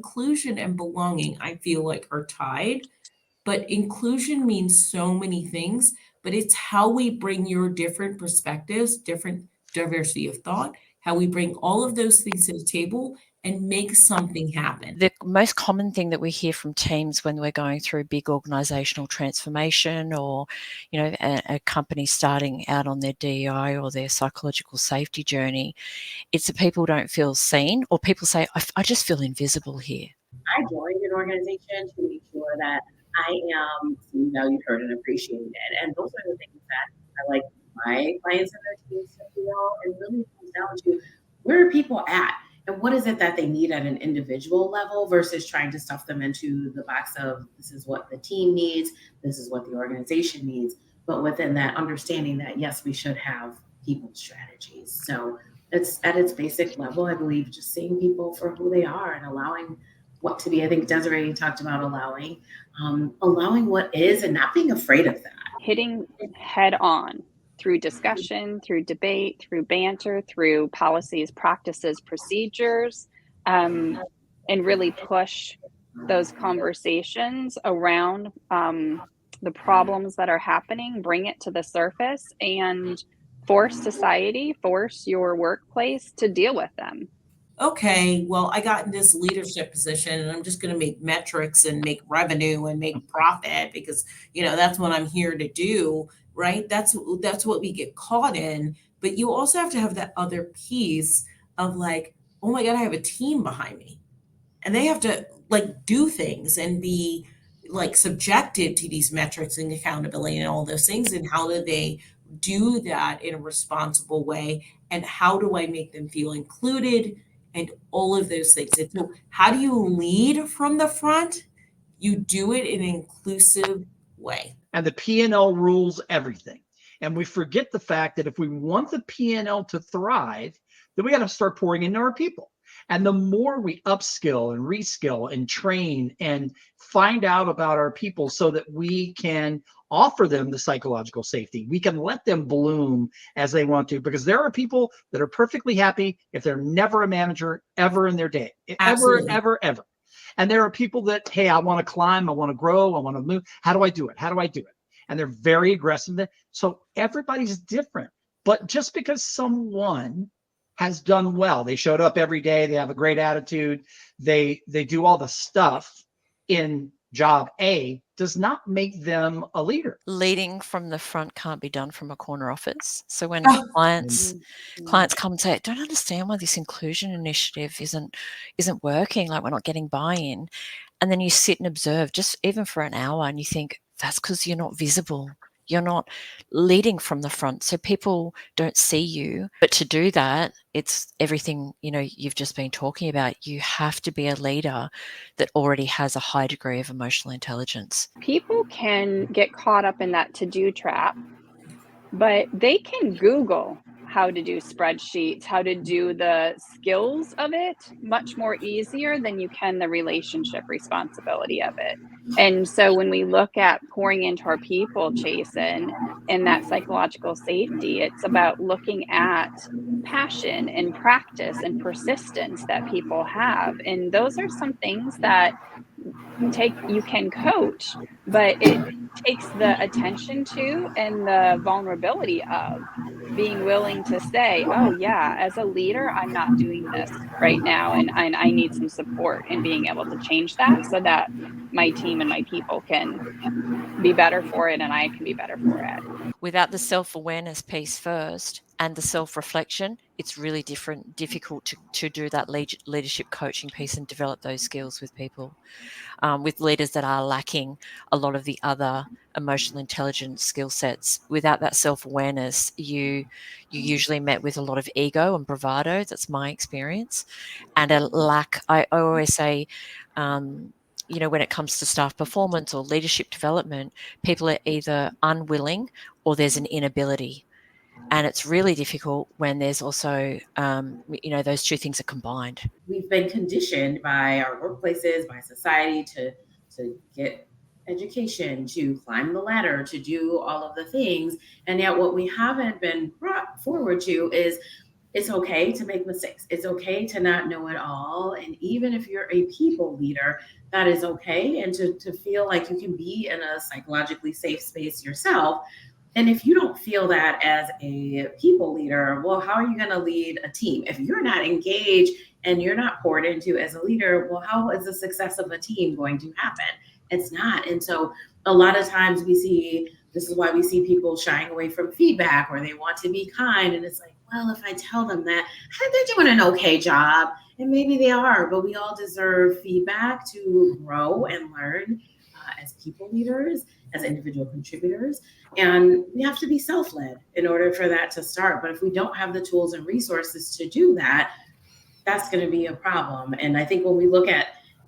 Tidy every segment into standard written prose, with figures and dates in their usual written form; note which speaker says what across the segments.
Speaker 1: inclusion and belonging, I feel like, are tied, but inclusion means so many things, but it's how we bring your different perspectives, different diversity of thought, how we bring all of those things to the table and make something happen.
Speaker 2: The most common thing that we hear from teams when we're going through big organizational transformation, or, a company starting out on their DEI or their psychological safety journey, it's that people don't feel seen, or people say, I just feel invisible here.
Speaker 3: I joined an organization to make sure that I am seen, valued, heard, and appreciated. And those are the things that I like my clients and their teams to feel. And really comes down to, where are people at? And what is it that they need at an individual level versus trying to stuff them into the box of, this is what the team needs, this is what the organization needs. But within that, understanding that, yes, we should have people strategies. So it's at its basic level, I believe, just seeing people for who they are and allowing what to be. I think Desiree talked about allowing what is and not being afraid of that.
Speaker 4: Hitting head on through discussion, through debate, through banter, through policies, practices, procedures, and really push those conversations around the problems that are happening, bring it to the surface, and force society, force your workplace to deal with them.
Speaker 1: Okay, well, I got in this leadership position and I'm just going to make metrics and make revenue and make profit because, that's what I'm here to do, right? That's what we get caught in. But you also have to have that other piece of like, oh my God, I have a team behind me and they have to like do things and be like subjected to these metrics and accountability and all those things. And how do they do that in a responsible way? And how do I make them feel included? And all of those things. And so how do you lead from the front? You do it in an inclusive way.
Speaker 5: And the P&L rules everything. And we forget the fact that if we want the P&L to thrive, then we got to start pouring into our people. And the more we upskill and reskill and train and find out about our people so that we can offer them the psychological safety, we can let them bloom as they want to, because there are people that are perfectly happy if they're never a manager ever in their day.
Speaker 1: Absolutely.
Speaker 5: Ever. And there are people that, hey, I want to climb, I want to grow, I want to move. How do I do it? And they're very aggressive. So everybody's different. But just because someone has done well, they showed up every day, they have a great attitude, they do all the stuff in job A, does not make them a leader.
Speaker 2: Leading from the front can't be done from a corner office. So when clients come and say, I don't understand why this inclusion initiative isn't working, like we're not getting buy-in. And then you sit and observe just even for an hour and you think, that's because you're not visible. You're not leading from the front, so people don't see you. But to do that, it's everything, you've just been talking about. You have to be a leader that already has a high degree of emotional intelligence.
Speaker 4: People can get caught up in that to-do trap, but they can Google how to do spreadsheets, how to do the skills of it much more easier than you can the relationship responsibility of it. And so when we look at pouring into our people, Jason, and that psychological safety, it's about looking at passion and practice and persistence that people have. And those are some things that you can coach, but it takes the attention to and the vulnerability of being willing to say, oh yeah, as a leader, I'm not doing this right now, and I need some support in being able to change that so that my team and my people can be better for it and I can be better for it.
Speaker 2: Without the self-awareness piece first and the self-reflection, it's really difficult to do that leadership coaching piece and develop those skills with people. With leaders that are lacking a lot of the other emotional intelligence skill sets. Without that self-awareness, you usually met with a lot of ego and bravado. That's my experience. And a lack, I always say, when it comes to staff performance or leadership development, people are either unwilling or there's an inability. And it's really difficult when there's also, those two things are combined.
Speaker 3: We've been conditioned by our workplaces, by society to get education, to climb the ladder, to do all of the things. And yet what we haven't been brought forward to is it's okay to make mistakes. It's okay to not know it all. And even if you're a people leader, that is okay. And to feel like you can be in a psychologically safe space yourself. And if you don't feel that as a people leader, well, how are you going to lead a team? If you're not engaged and you're not poured into as a leader, well, how is the success of a team going to happen? It's not. And so a lot of times this is why we see people shying away from feedback, or they want to be kind. And it's like, well, if I tell them that they're doing an okay job, and maybe they are, but we all deserve feedback to grow and learn as people leaders, as individual contributors. And we have to be self-led in order for that to start. But if we don't have the tools and resources to do that, that's going to be a problem. And I think when we look at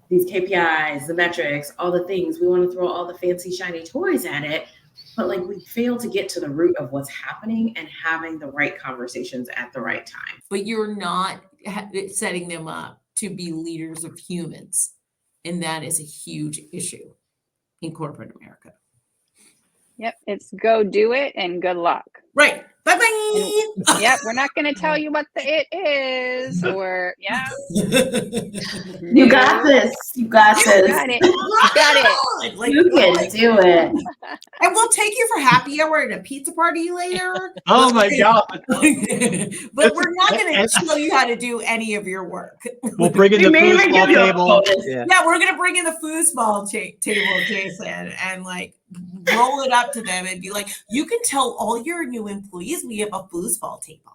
Speaker 3: these KPIs, the metrics, all the things, we want to throw all the fancy, shiny toys at it. But like, we fail to get to the root of what's happening and having the right conversations at the right time.
Speaker 1: But you're not setting them up to be leaders of humans. And that is a huge issue in corporate America.
Speaker 4: Yep. It's go do it and good luck.
Speaker 1: Right. Bye-bye.
Speaker 4: Yep. We're not going to tell you what it is, or
Speaker 3: You got this. You got this.
Speaker 4: You got it. You got it.
Speaker 1: Like,
Speaker 3: You can do it.
Speaker 1: And we'll take you for happy hour at a pizza party later.
Speaker 5: Oh my God.
Speaker 1: But we're not going to show you how to do any of your work.
Speaker 5: We'll bring in the foosball table.
Speaker 1: Yeah, we're going to bring in the foosball table, Jason, and like roll it up to them and be like, you can tell all your new employees we have a foosball table.